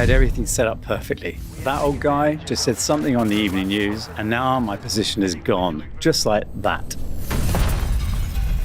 had everything set up perfectly. That old guy just said something on the evening news, and now my position is gone, just like that.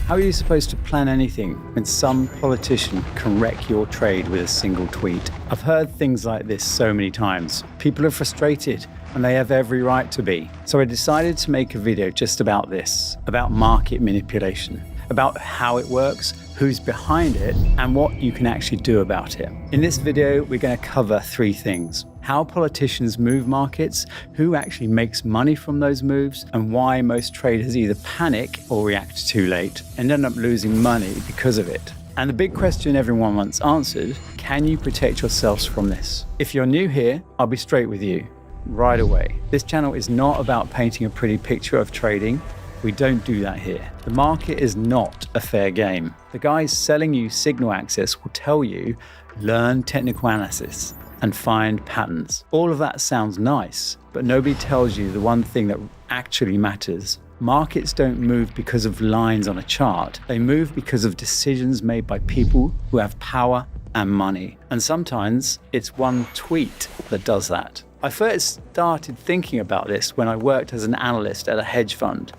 How are you supposed to plan anything when some politician can wreck your trade with a single tweet? I've heard things like this so many times. People are frustrated, and they have every right to be. So I decided to make a video just about this, about market manipulation, about how it works, who's behind it, and what you can actually do about it. In this video, we're going to cover 3 things: how politicians move markets, who actually makes money from those moves, and why most traders either panic or react too late and end up losing money because of it. And the big question everyone wants answered: can you protect yourselves from this? If you're new here, I'll be straight with you right away. This channel is not about painting a pretty picture of trading. We don't do that here. The market is not a fair game. The guys selling you signal access will tell you, learn technical analysis and find patterns. All of that sounds nice, but nobody tells you the one thing that actually matters. Markets don't move because of lines on a chart. They move because of decisions made by people who have power and money. And sometimes it's one tweet that does that. I first started thinking about this when I worked as an analyst at a hedge fund.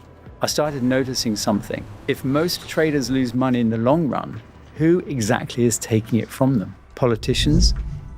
I started noticing something. If most traders lose money in the long run, who exactly is taking it from them? Politicians?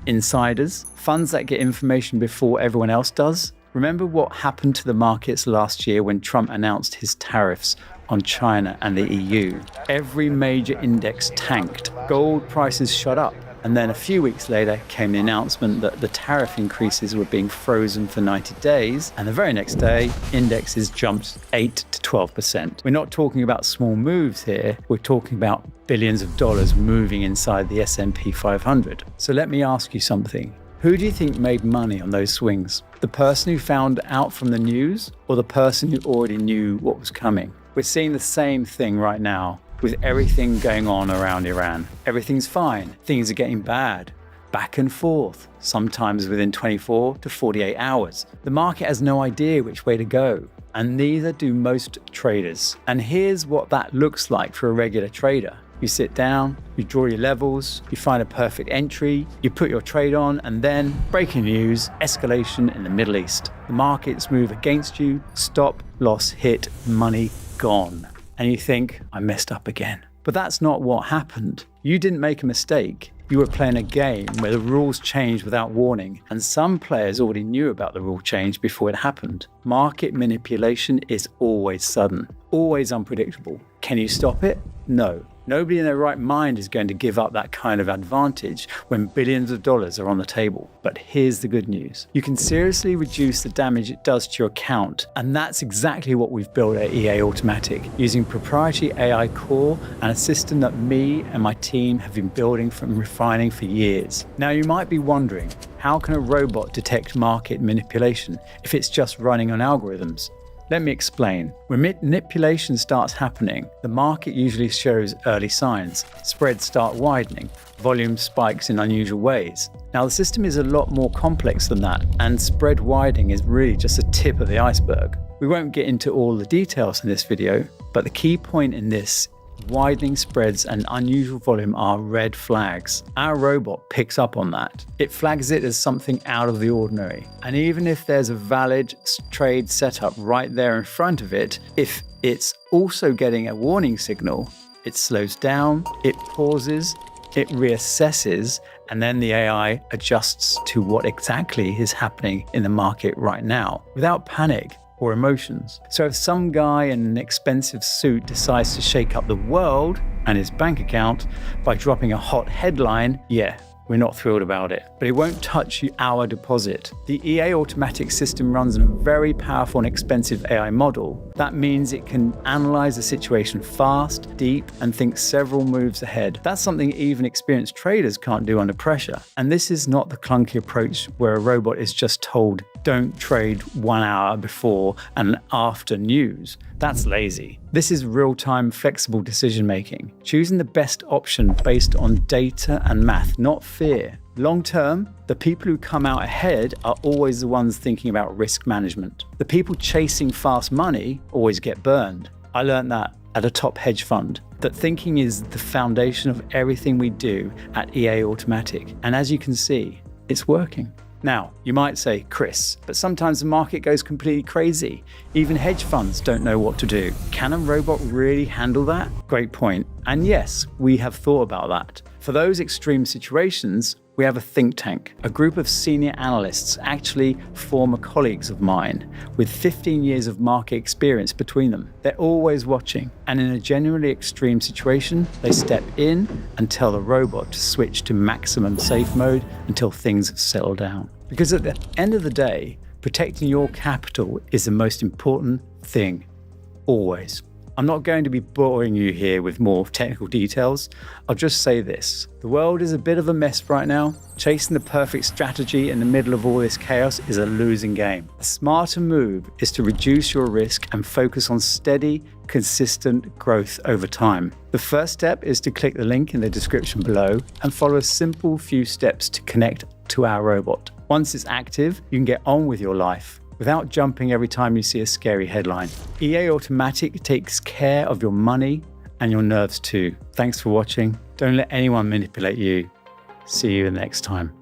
Insiders? Funds that get information before everyone else does? Remember what happened to the markets last year when Trump announced his tariffs on China and the EU? Every major index tanked. Gold prices shot up. And then a few weeks later came the announcement that the tariff increases were being frozen for 90 days. And the very next day, indexes jumped 8 to 12%. We're not talking about small moves here. We're talking about billions of dollars moving inside the S&P 500. So let me ask you something. Who do you think made money on those swings? The person who found out from the news, or the person who already knew what was coming? We're seeing the same thing right now with everything going on around Iran. Everything's fine. Things are getting bad. Back and forth, sometimes within 24 to 48 hours. The market has no idea which way to go, and neither do most traders. And here's what that looks like for a regular trader. You sit down, you draw your levels, you find a perfect entry, you put your trade on, and then, breaking news, escalation in the Middle East. The markets move against you, stop, loss, hit, money gone. And you think, I messed up again. But that's not what happened. You didn't make a mistake. You were playing a game where the rules changed without warning, and some players already knew about the rule change before it happened. Market manipulation is always sudden, always unpredictable. Can you stop it? No. Nobody in their right mind is going to give up that kind of advantage when billions of dollars are on the table. But here's the good news. You can seriously reduce the damage it does to your account. And that's exactly what we've built at EA Automatic, using proprietary AI core and a system that me and my team have been building and refining for years. Now you might be wondering, how can a robot detect market manipulation if it's just running on algorithms? Let me explain. When manipulation starts happening, the market usually shows early signs. Spreads start widening. Volume spikes in unusual ways. Now the system is a lot more complex than that, and spread widening is really just a tip of the iceberg. We won't get into all the details in this video, but the key point in this: widening spreads and unusual volume are red flags. Our robot picks up on that. It flags it as something out of the ordinary. And even if there's a valid trade setup right there in front of it, if it's also getting a warning signal, it slows down, it pauses, it reassesses, and then the AI adjusts to what exactly is happening in the market right now, without panic or emotions. So if some guy in an expensive suit decides to shake up the world and his bank account by dropping a hot headline, yeah, we're not thrilled about it. But it won't touch our deposit. The EA Automatic system runs on a very powerful and expensive AI model. That means it can analyze the situation fast, deep, and think several moves ahead. That's something even experienced traders can't do under pressure. And this is not the clunky approach where a robot is just told, don't trade 1 hour before and after news. That's lazy. This is real-time, flexible decision-making, choosing the best option based on data and math, not fear. Long-term, the people who come out ahead are always the ones thinking about risk management. The people chasing fast money always get burned. I learned that at a top hedge fund, that thinking is the foundation of everything we do at EA Automatic. And as you can see, it's working. Now, you might say, Chris, but sometimes the market goes completely crazy. Even hedge funds don't know what to do. Can a robot really handle that? Great point. And yes, we have thought about that. For those extreme situations, we have a think tank, a group of senior analysts, actually former colleagues of mine, with 15 years of market experience between them. They're always watching, and in a genuinely extreme situation, they step in and tell the robot to switch to maximum safe mode until things settle down. Because at the end of the day, protecting your capital is the most important thing, always. I'm not going to be boring you here with more technical details. I'll just say this. The world is a bit of a mess right now. Chasing the perfect strategy in the middle of all this chaos is a losing game. A smarter move is to reduce your risk and focus on steady, consistent growth over time. The first step is to click the link in the description below and follow a simple few steps to connect to our robot. Once it's active, you can get on with your life without jumping every time you see a scary headline. EA Automatic takes care of your money and your nerves too. Thanks for watching. Don't let anyone manipulate you. See you next time.